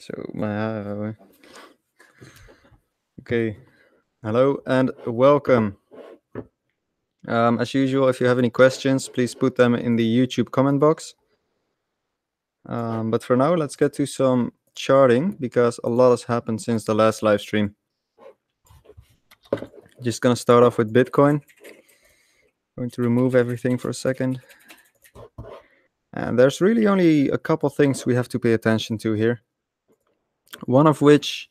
So, okay, hello and welcome. As usual, if you have any questions, please put them in the YouTube comment box. But for now, let's get to some charting because a lot has happened since the last live stream. Just gonna start off with Bitcoin. Going to remove everything for a second. And there's really only a couple things we have to pay attention to here. One of which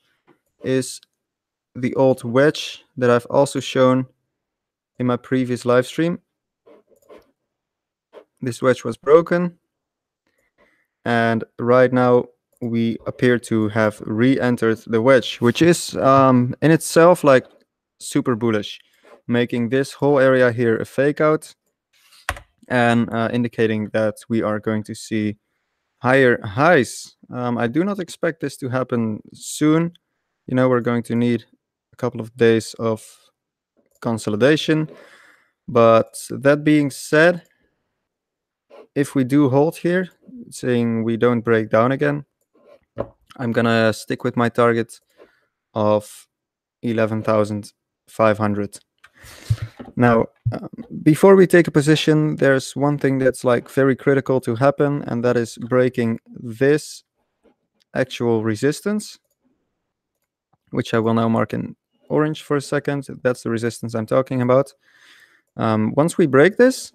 is the old wedge that I've also shown in my previous live stream. This wedge was broken, and right now we appear to have re-entered the wedge, which is in itself like super bullish, making this whole area here a fake out and indicating that we are going to see higher highs. I do not expect this to happen soon. You know, we're going to need a couple of days of consolidation. But that being said, if we do hold here, saying we don't break down again, I'm gonna stick with my target of 11,500. Now, before we take a position, there's one thing that's like very critical to happen, and that is breaking this actual resistance, which I will now mark in orange for a second. That's the resistance I'm talking about. Once we break this,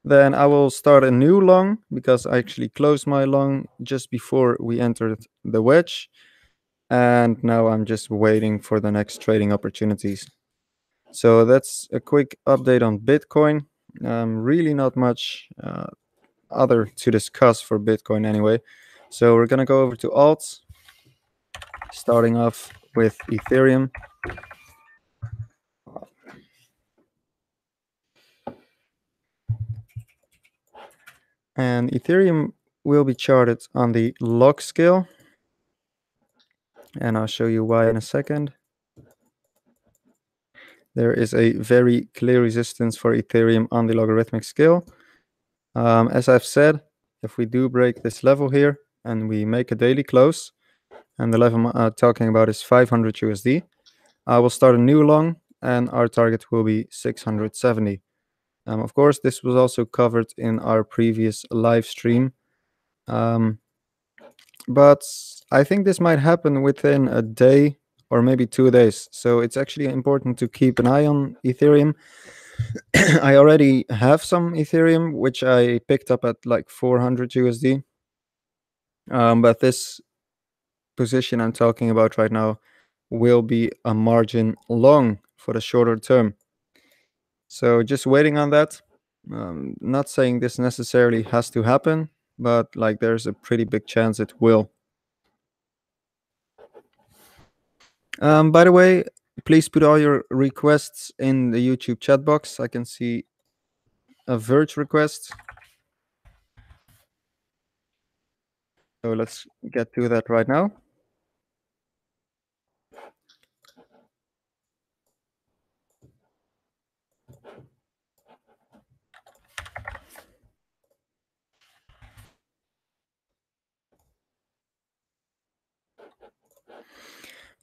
then I will start a new long because I actually closed my long just before we entered the wedge. And now I'm just waiting for the next trading opportunities. So that's a quick update on Bitcoin. Really not much other to discuss for Bitcoin anyway. So we're going to go over to alts, starting off with Ethereum. And Ethereum will be charted on the log scale. And I'll show you why in a second. There is a very clear resistance for Ethereum on the logarithmic scale. As I've said, if we do break this level here and we make a daily close, and the level I'm talking about is 500 USD, I will start a new long and our target will be 670. Of course, this was also covered in our previous live stream. But I think this might happen within a day or maybe 2 days. So it's actually important to keep an eye on Ethereum. I already have some Ethereum, which I picked up at like 400 USD. But this position I'm talking about right now will be a margin long for the shorter term. So just waiting on that. Not saying this necessarily has to happen, but like there's a pretty big chance it will. By the way, please put all your requests in the YouTube chat box. I can see a Verge request. So let's get to that right now.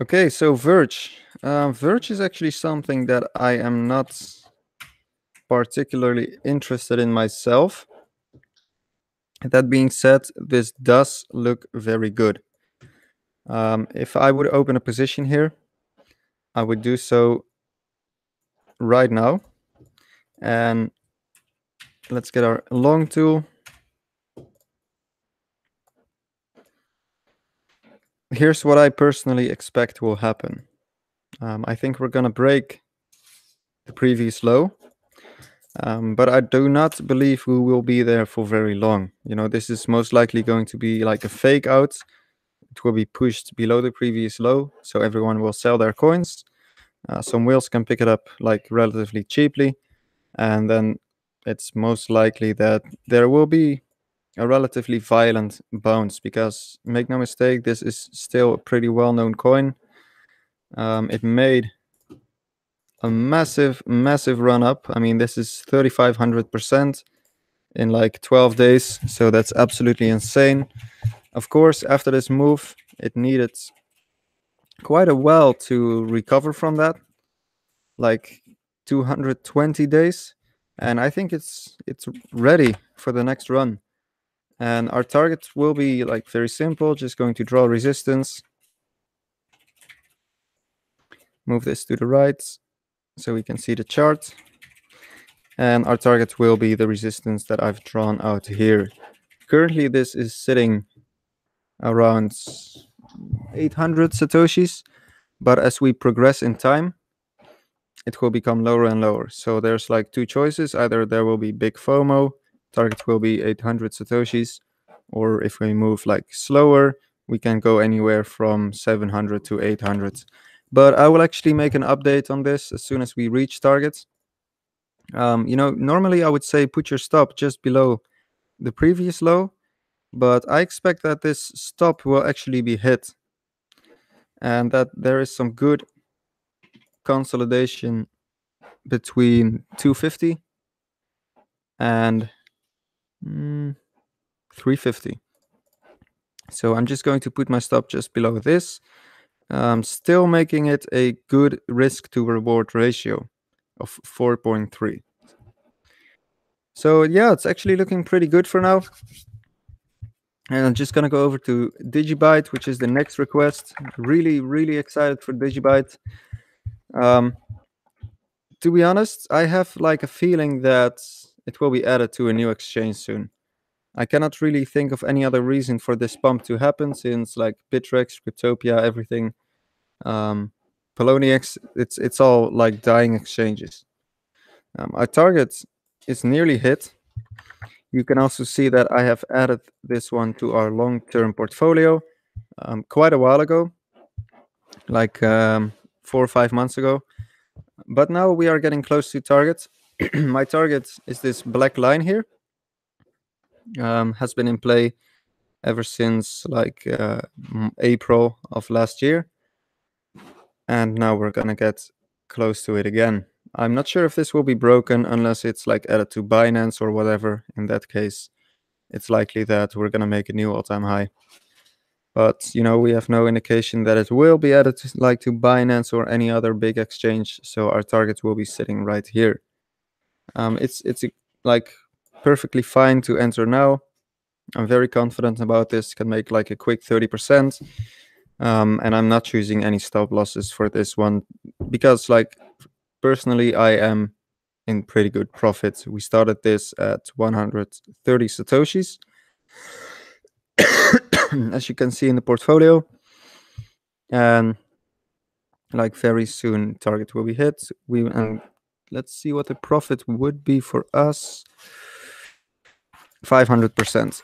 Okay, so Verge. Verge is actually something that I am not particularly interested in myself. That being said, this does look very good. If I would open a position here, I would do so right now. And let's get our long tool. Here's what I personally expect will happen. I think we're going to break the previous low. But I do not believe we will be there for very long. You know, this is most likely going to be like a fake out. It will be pushed below the previous low, so everyone will sell their coins. Some whales can pick it up like relatively cheaply, and then it's most likely that there will be a relatively violent bounce because, make no mistake, this is still a pretty well-known coin. It made a massive run up. I mean, this is 3,500% in like 12 days, so that's absolutely insane. Of course, after this move, it needed quite a while to recover from that, like 220 days, and I think it's ready for the next run. And our target will be like very simple, just going to draw resistance, move this to the right so we can see the chart, and our target will be the resistance that I've drawn out here. Currently this is sitting around 800 satoshis, but as we progress in time it will become lower and lower. So there's like two choices: either there will be big FOMO, target will be 800 satoshis, or if we move like slower, we can go anywhere from 700 to 800. But I will actually make an update on this as soon as we reach targets. Normally I would say put your stop just below the previous low, but I expect that this stop will actually be hit and that there is some good consolidation between 250 and 350. So I'm just going to put my stop just below this, still making it a good risk to reward ratio of 4.3. So yeah, it's actually looking pretty good for now. And I'm just gonna go over to Digibyte, which is the next request. Really, really excited for Digibyte. To be honest, I have like a feeling that it will be added to a new exchange soon. I cannot really think of any other reason for this pump to happen, since like Bittrex, Cryptopia, everything, Poloniex, it's all like dying exchanges. Our target is nearly hit. You can also see that I have added this one to our long-term portfolio quite a while ago, like 4 or 5 months ago. But now we are getting close to target. My target is this black line here. Has been in play ever since like April of last year. And now we're gonna get close to it again. I'm not sure if this will be broken unless it's like added to Binance or whatever. In that case, it's likely that we're gonna make a new all-time high. But we have no indication that it will be added to, like to Binance or any other big exchange. So our target will be sitting right here. It's like perfectly fine to enter now. I'm very confident about this. Can make like a quick 30%. And I'm not choosing any stop losses for this one because, like, personally, I am in pretty good profit. We started this at 130 satoshis, as you can see in the portfolio, and like very soon target will be hit. And let's see what the profit would be for us. 500%.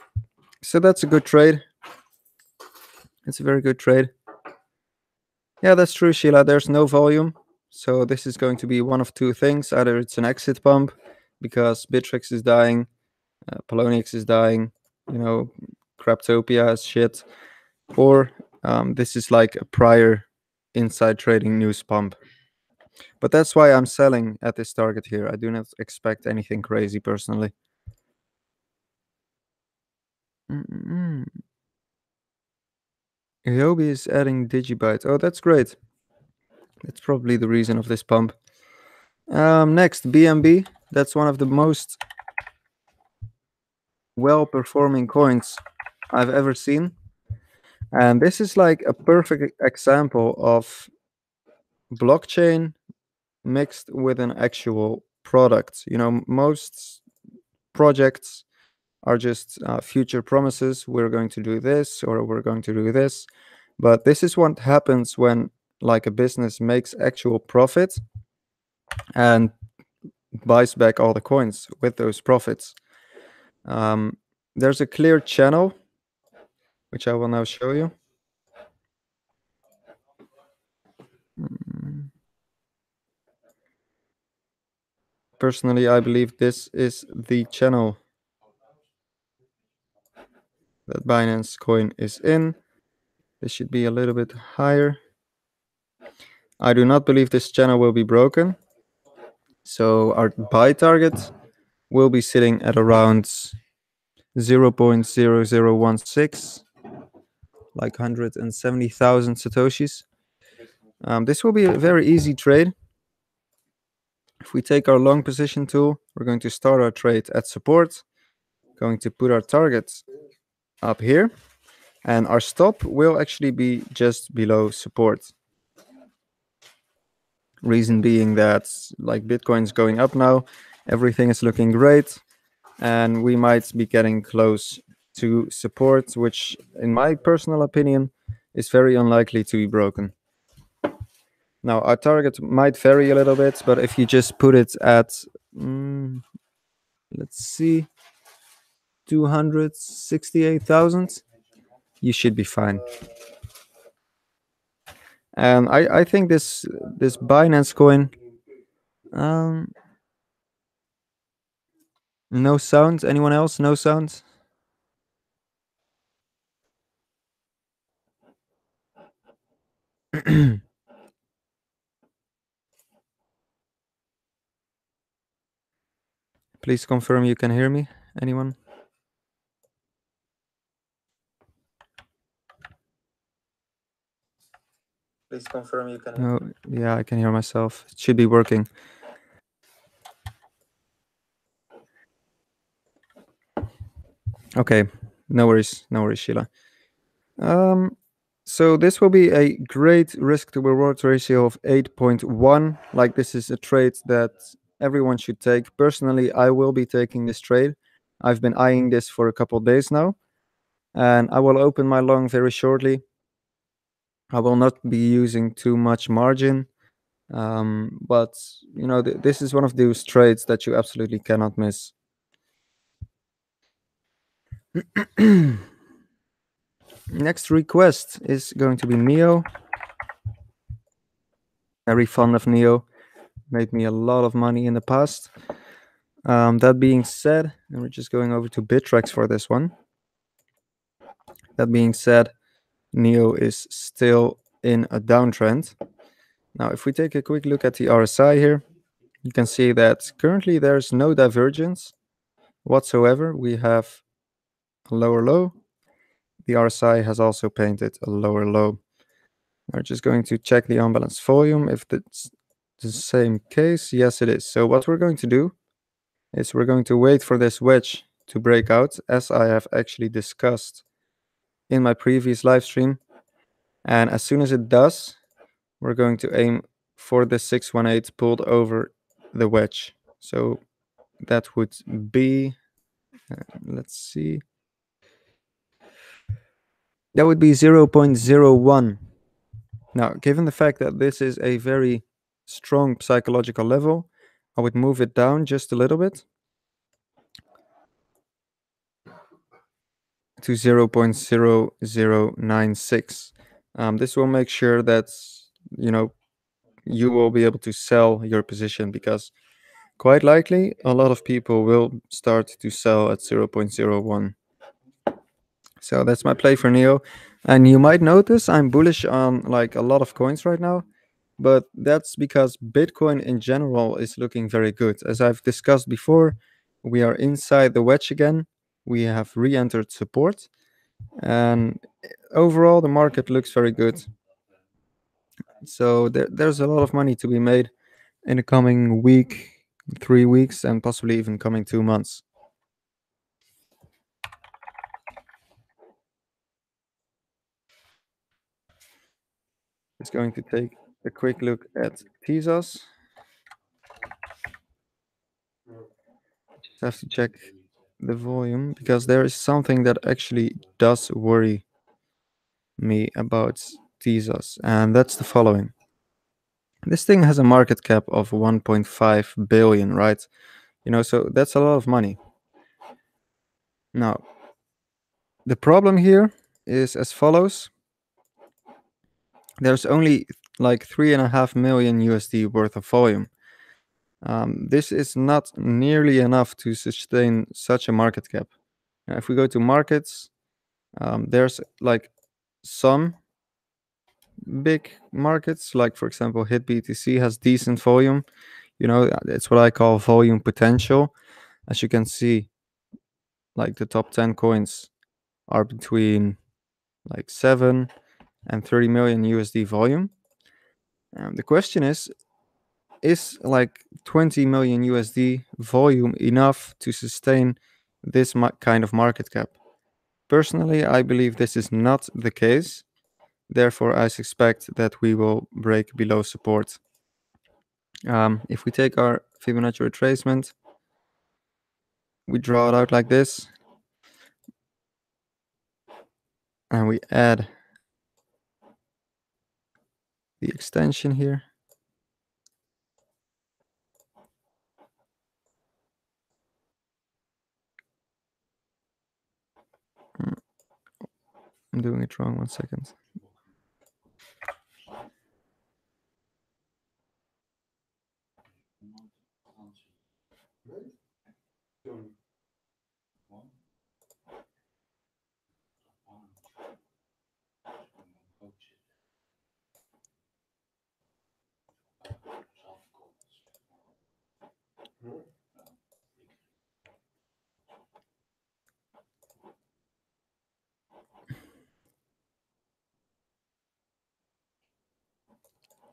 So that's a good trade. It's a very good trade. Yeah, that's true, Sheila. There's no volume. So this is going to be one of two things. Either it's an exit pump because Bittrex is dying, Poloniex is dying, Cryptopia is shit, or this is like a prior inside trading news pump. But that's why I'm selling at this target here. I do not expect anything crazy personally. Yobi is adding Digibyte. Oh, that's great. That's probably the reason of this pump. Next, BNB. That's one of the most well-performing coins I've ever seen. And this is like a perfect example of blockchain mixed with an actual product. Most projects are just future promises. We're going to do this or we're going to do this. But this is what happens when like a business makes actual profit and buys back all the coins with those profits. There's a clear channel, which I will now show you. Personally, I believe this is the channel that Binance coin is in. This should be a little bit higher. I do not believe this channel will be broken. So our buy target will be sitting at around 0.0016. like 170,000 Satoshis. This will be a very easy trade. If we take our long position tool, we're going to start our trade at support, going to put our target up here, and our stop will actually be just below support. Reason being that like Bitcoin's going up now, everything is looking great, and we might be getting close to support, which in my personal opinion is very unlikely to be broken. Now our target might vary a little bit, but if you just put it at let's see, 268,000, you should be fine. And I think this Binance coin, no sound. Anyone else? No sound. Please confirm you can hear me. Anyone? Please confirm you can hear me. No, yeah, I can hear myself. It should be working. Okay, no worries, Sheila. So this will be a great risk to reward ratio of 8.1. Like, this is a trade that everyone should take. Personally, I will be taking this trade. I've been eyeing this for a couple of days now, and I will open my long very shortly. I will not be using too much margin, but you know, this is one of those trades that you absolutely cannot miss. Next request is going to be Neo. Very fond of Neo. Made me a lot of money in the past. That being said, and we're just going over to Bittrex for this one. That being said, Neo is still in a downtrend. Now, if we take a quick look at the RSI here, you can see that currently there's no divergence whatsoever. We have a lower low. The RSI has also painted a lower low. We're just going to check the unbalanced volume if it's the same case. Yes, it is. So what we're going to do is we're going to wait for this wedge to break out, as I have actually discussed in my previous live stream. And as soon as it does, we're going to aim for the 618 pulled over the wedge. So that would be, let's see, that would be 0.01. Now, given the fact that this is a very strong psychological level, I would move it down just a little bit to 0.0096. This will make sure that, you know, you will be able to sell your position, because quite likely a lot of people will start to sell at 0.01. So that's my play for Neo. And you might notice I'm bullish on like a lot of coins right now, but that's because Bitcoin in general is looking very good. As I've discussed before, we are inside the wedge again. We have re-entered support, and overall the market looks very good. So there's a lot of money to be made in the coming week, 3 weeks, and possibly even coming 2 months. Just going to take a quick look at Tezos. Just have to check the volume, because there is something that actually does worry me about Tezos, and that's the following. This thing has a market cap of 1.5 billion, right? You know, so that's a lot of money. Now, the problem here is as follows. There's only like 3.5 million USD worth of volume. This is not nearly enough to sustain such a market cap. Now, if we go to markets, there's like some big markets, like for example, HitBTC has decent volume. You know, it's what I call volume potential. As you can see, like the top 10 coins are between like 7 and 30 million USD volume. The question is like 20 million USD volume enough to sustain this kind of market cap? Personally, I believe this is not the case. Therefore, I suspect that we will break below support. If we take our Fibonacci retracement, we draw it out like this, and we add the extension here. I'm doing it wrong, 1 second.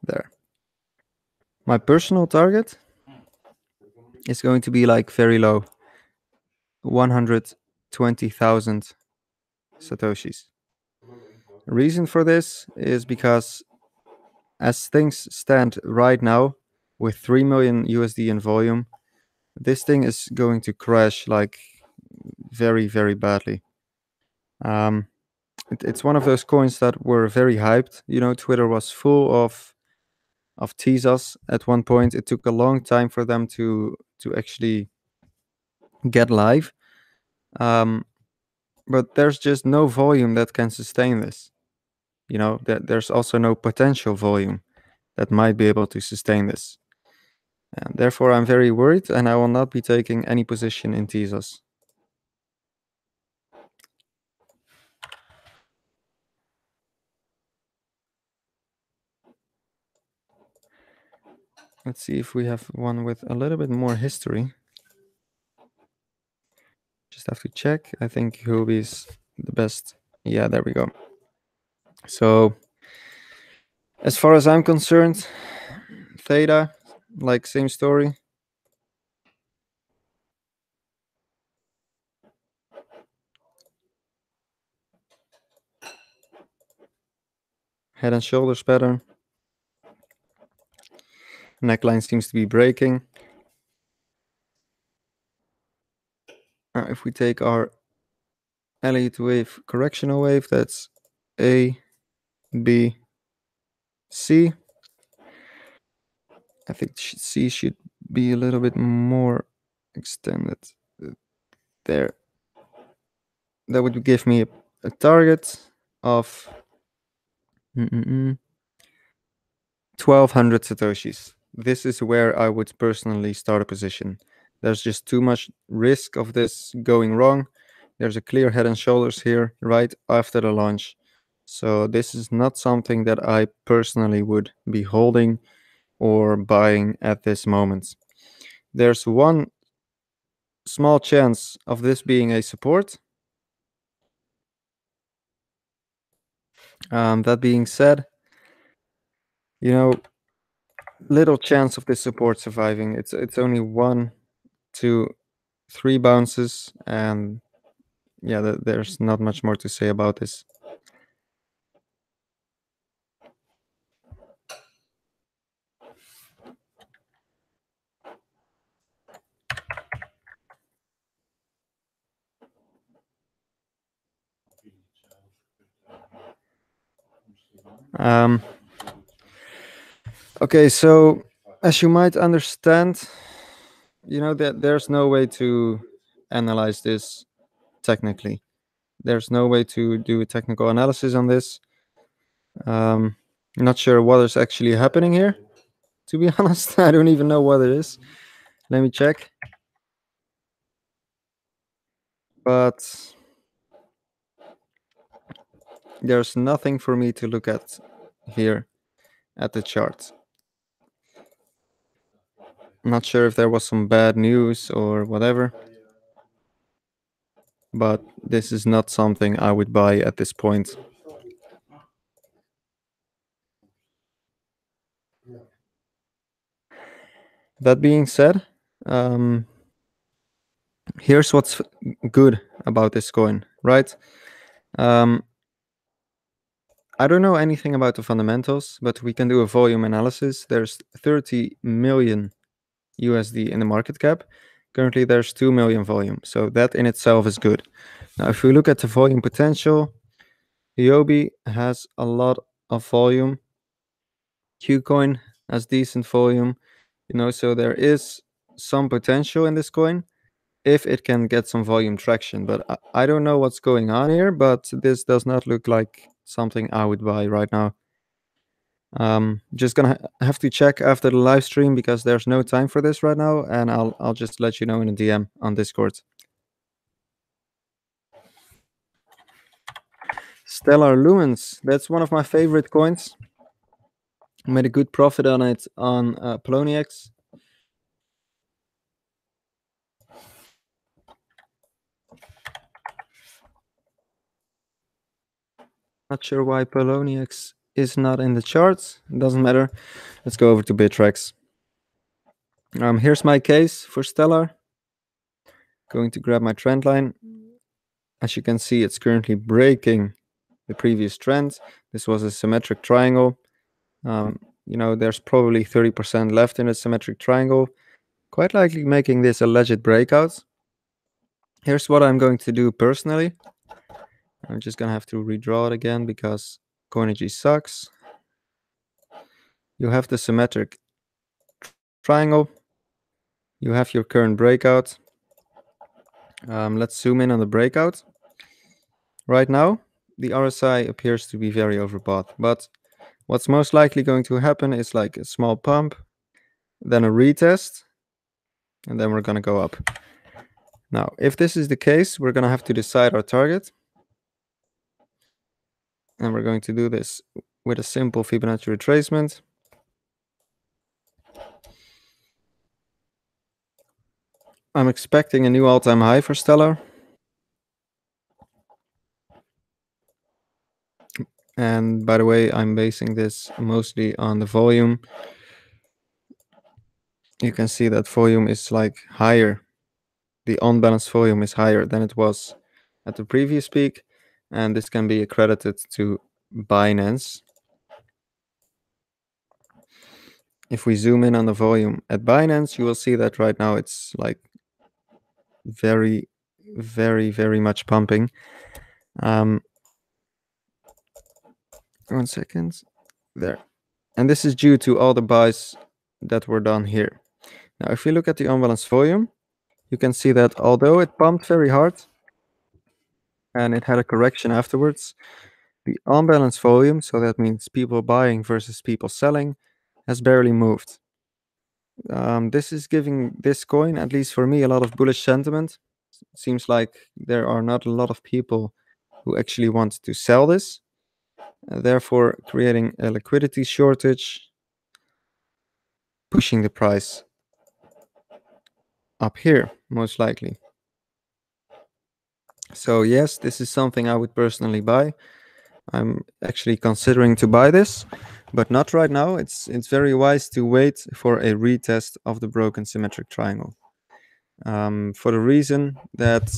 There. My personal target is going to be like very low, 120,000 Satoshis. Reason for this is because as things stand right now, with 3 million USD in volume, this thing is going to crash like very, very badly. It's one of those coins that were very hyped. You know, Twitter was full of teasers at one point. It took a long time for them to actually get live. But there's just no volume that can sustain this. You know, that there's also no potential volume that might be able to sustain this. And therefore, I'm very worried, and I will not be taking any position in teasers. Let's see if we have one with a little bit more history. Just have to check. I think Huobi is the best. Yeah, there we go. So, as far as I'm concerned, Theta, like same story. Head and shoulders pattern. Neckline seems to be breaking. If we take our Elliott wave, correctional wave, that's A, B, C. I think C should be a little bit more extended. There. That would give me a target of 1,200 Satoshis. This is where I would personally start a position. There's just too much risk of this going wrong. There's a clear head and shoulders here right after the launch. So this is not something that I personally would be holding or buying at this moment. There's one small chance of this being a support. That being said, you know, little chance of this support surviving. It's only 1, 2, 3 bounces, and yeah, there's not much more to say about this. Okay, so as you might understand, you know that there's no way to analyze this technically. There's no way to do a technical analysis on this. Not sure what is actually happening here, to be honest. I don't even know what it is. Let me check. But there's nothing for me to look at here at the chart. Not sure if there was some bad news or whatever, but this is not something I would buy at this point. That being said, here's what's good about this coin, right? I don't know anything about the fundamentals, but we can do a volume analysis. There's 30 million USD in the market cap. Currently, there's 2 million volume. So that in itself is good. Now, if we look at the volume potential, Yobi has a lot of volume. Qcoin has decent volume. So there is some potential in this coin if it can get some volume traction. But I don't know what's going on here, but this does not look like something I would buy right now. Just gonna have to check after the live stream because there's no time for this right now, and I'll just let you know in a DM on Discord. Stellar Lumens, that's one of my favorite coins. Made a good profit on it on Poloniex. Not sure why Poloniex is not in the charts. It doesn't matter. Let's go over to Bittrex. Here's my case for Stellar. Going to grab my trend line. As you can see, it's currently breaking the previous trend. This was a symmetric triangle. There's probably 30% left in a symmetric triangle. Quite likely making this a legit breakout. Here's what I'm going to do personally. I'm just gonna have to redraw it again because Coinigy sucks. You have the symmetric triangle. You have your current breakout. Let's zoom in on the breakout. Right now, the RSI appears to be very overbought, but what's most likely going to happen is like a small pump, then a retest, and then we're gonna go up. Now, if this is the case, we're gonna have to decide our target. And we're going to do this with a simple Fibonacci retracement. I'm expecting a new all-time high for Stellar. And by the way, I'm basing this mostly on the volume. You can see that volume is like higher. The on-balance volume is higher than it was at the previous peak. And this can be accredited to Binance. If we zoom in on the volume at Binance, you will see that right now it's like very, very, very much pumping. 1 second. There. And this is due to all the buys that were done here. Now, if we look at the unbalanced volume, you can see that although it pumped very hard and it had a correction afterwards, the unbalanced volume, so that means people buying versus people selling, has barely moved. This is giving this coin, at least for me, a lot of bullish sentiment. It seems like there are not a lot of people who actually want to sell this, therefore creating a liquidity shortage, pushing the price up here, most likely. So yes, this is something I would personally buy. I'm actually considering to buy this, but not right now. It's very wise to wait for a retest of the broken symmetric triangle. For the reason that,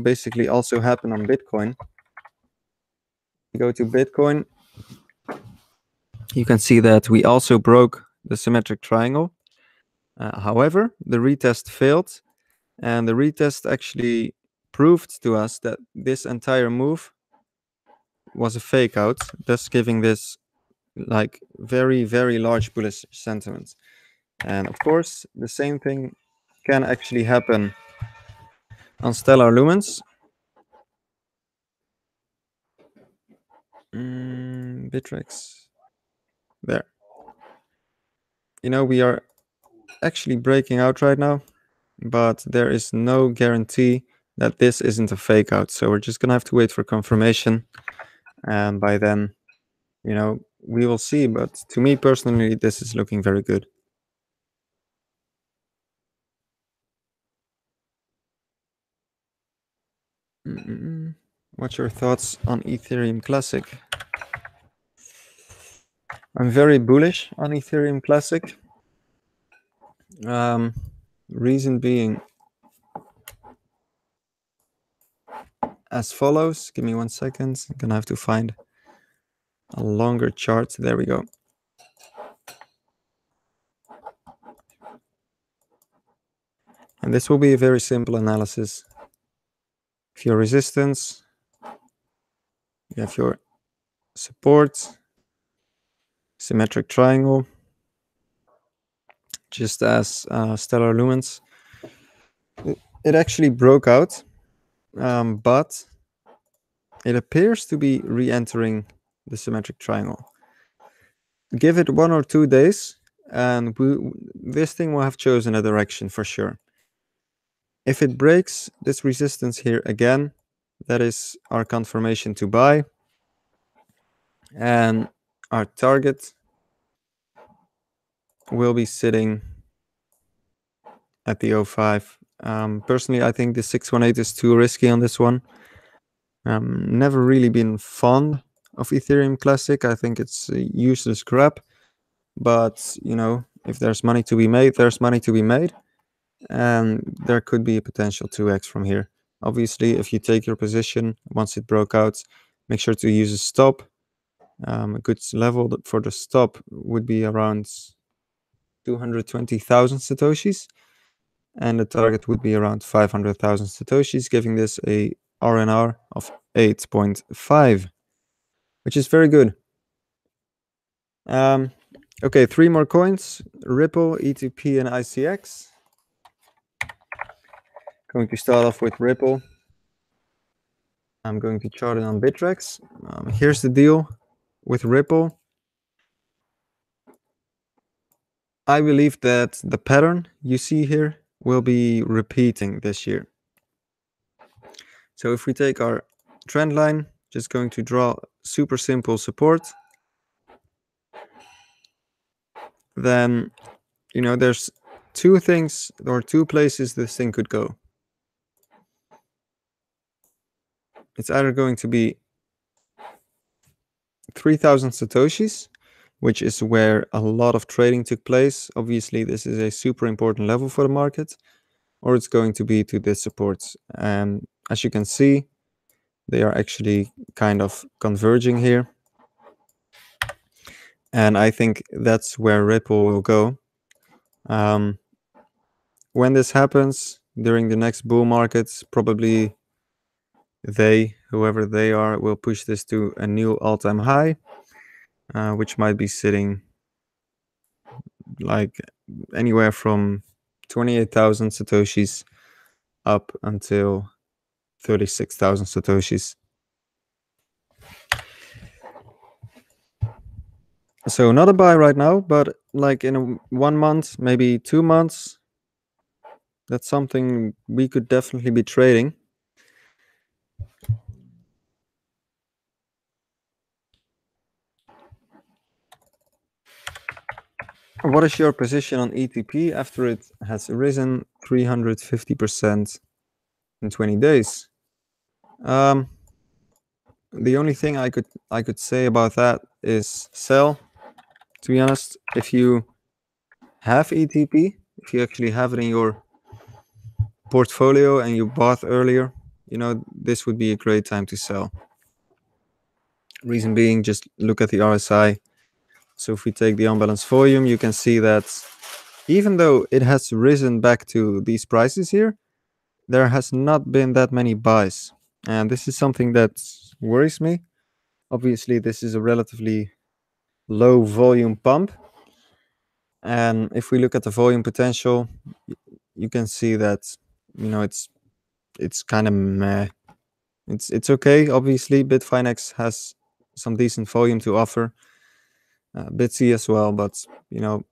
basically also happened on Bitcoin. You go to Bitcoin, you can see that we also broke the symmetric triangle. However, the retest failed, and the retest actually proved to us that this entire move was a fake out, thus giving this like very, very large bullish sentiment. And of course, the same thing can actually happen on Stellar Lumens. Bittrex. There. We are actually breaking out right now, but there is no guarantee that this isn't a fake out. So we're just gonna have to wait for confirmation. And by then, we will see. But to me personally, this is looking very good. What's your thoughts on Ethereum Classic? I'm very bullish on Ethereum Classic. Reason being as follows. Give me 1 second. I'm gonna have to find a longer chart. There we go. And this will be a very simple analysis. If your resistance, you have your support, symmetric triangle, just as stellar lumens. It actually broke out, but it appears to be re-entering the symmetric triangle. Give it 1 or 2 days, and this thing will have chosen a direction for sure. If it breaks this resistance here again, that is our confirmation to buy. And our target will be sitting at the 05. Personally, I think the 618 is too risky on this one. Never really been fond of Ethereum Classic. I think it's useless crap. But, you know, if there's money to be made, there's money to be made. And there could be a potential 2x from here. Obviously, if you take your position once it broke out, make sure to use a stop. A good level for the stop would be around 220,000 satoshis, and the target would be around 500,000 satoshis, giving this a RNR of 8.5, which is very good. Okay, 3 more coins: Ripple, ETP, and ICX. Going to start off with Ripple. I'm going to chart it on Bittrex. Here's the deal with Ripple. I believe that the pattern you see here will be repeating this year. So if we take our trend line, just going to draw super simple support, then, you know, there's 2 things or 2 places this thing could go. It's either going to be 3,000 satoshis, which is where a lot of trading took place. Obviously, this is a super important level for the market, or it's going to be to this support. And as you can see, they are actually kind of converging here. And I think that's where Ripple will go. When this happens during the next bull markets, probably whoever they are, will push this to a new all-time high, which might be sitting like anywhere from 28,000 satoshis up until 36,000 satoshis. So not a buy right now, but like in 1 month, maybe 2 months, that's something we could definitely be trading. What is your position on ETP after it has risen 350% in 20 days? The only thing I could say about that is sell. To be honest, if you have ETP, if you actually have it in your portfolio and you bought earlier, you know, this would be a great time to sell. Reason being, just look at the RSI. So if we take the unbalanced volume, you can see that even though it has risen back to these prices here, there has not been that many buys. And this is something that worries me. Obviously, this is a relatively low volume pump. And if we look at the volume potential, you can see that, you know, it's kind of meh. It's okay. Obviously, Bitfinex has some decent volume to offer. Bitsy as well, but, you know,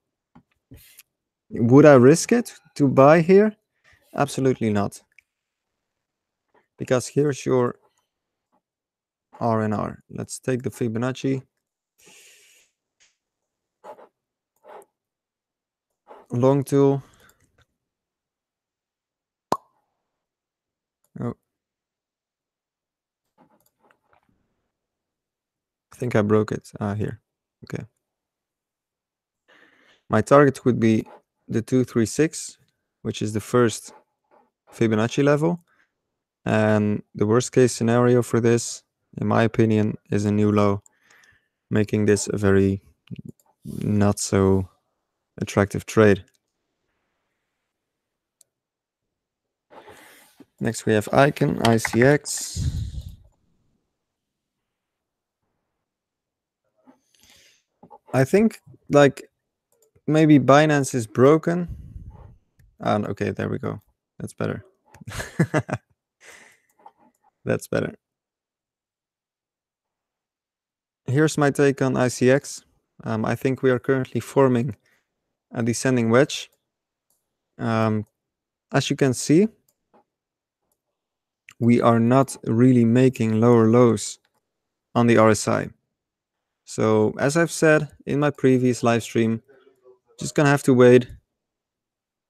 would I risk it to buy here? Absolutely not. Because here's your RNR. Let's take the Fibonacci. Long tool. Oh. I think I broke it. Here. Okay. My target would be the 236, which is the first Fibonacci level. And the worst case scenario for this, in my opinion, is a new low, making this a very not so attractive trade. Next we have Icon, ICX. I think like maybe Binance is broken. Okay, there we go. That's better. That's better. Here's my take on ICX. I think we are currently forming a descending wedge. As you can see, we are not really making lower lows on the RSI. So as I've said in my previous live stream, just gonna have to wait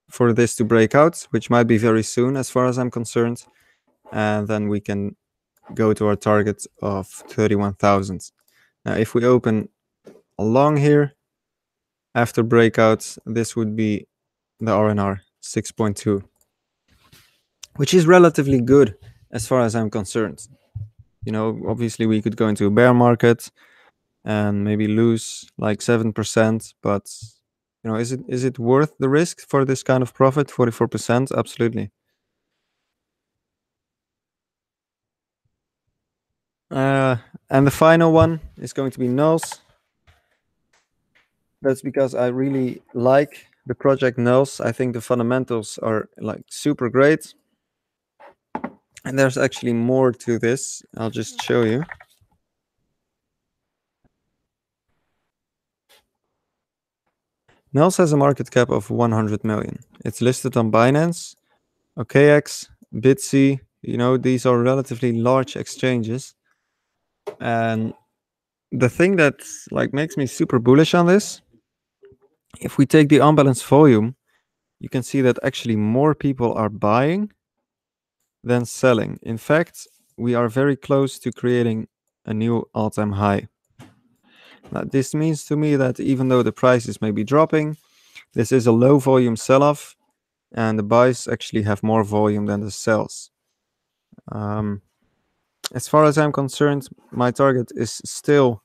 for this to break out, which might be very soon as far as I'm concerned. And then we can go to our target of 31,000. Now, if we open along here after breakouts, this would be the RNR 6.2, which is relatively good as far as I'm concerned. You know, obviously we could go into a bear market and maybe lose like 7%, but you know, is it worth the risk for this kind of profit? 44%, absolutely. And the final one is going to be nulls. That's because I really like the project nulls. I think the fundamentals are like super great. And there's actually more to this. I'll just show you. Nulls has a market cap of 100 million. It's listed on Binance, OKX, Bitsy. You know, these are relatively large exchanges. And the thing that like makes me super bullish on this, if we take the unbalanced volume, you can see that actually more people are buying than selling. In fact, we are very close to creating a new all-time high. Now, this means to me that even though the prices may be dropping, this is a low volume sell-off, and the buys actually have more volume than the sells. As far as I'm concerned, my target is still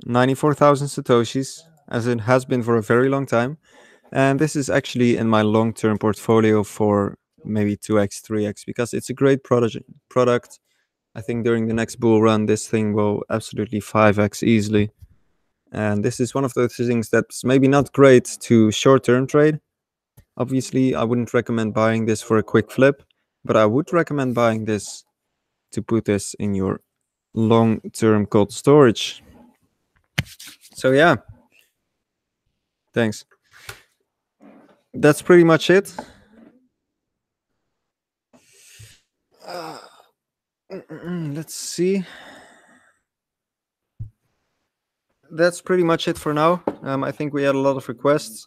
94,000 Satoshis, as it has been for a very long time. And this is actually in my long-term portfolio for maybe 2x, 3x, because it's a great product. I think during the next bull run, this thing will absolutely 5x easily. And this is one of those things that's maybe not great to short-term trade. Obviously, I wouldn't recommend buying this for a quick flip, but I would recommend buying this to put this in your long-term cold storage. So yeah, thanks. That's pretty much it. Let's see. That's pretty much it for now. I think we had a lot of requests.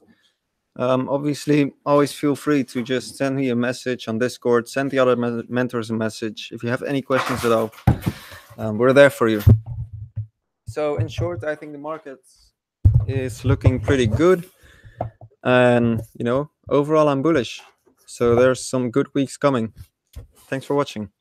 Obviously, always feel free to just send me a message on Discord, send the other mentors a message. If you have any questions at all, we're there for you. So in short, I think the market is looking pretty good. And, you know, overall, I'm bullish. So there's some good weeks coming. Thanks for watching.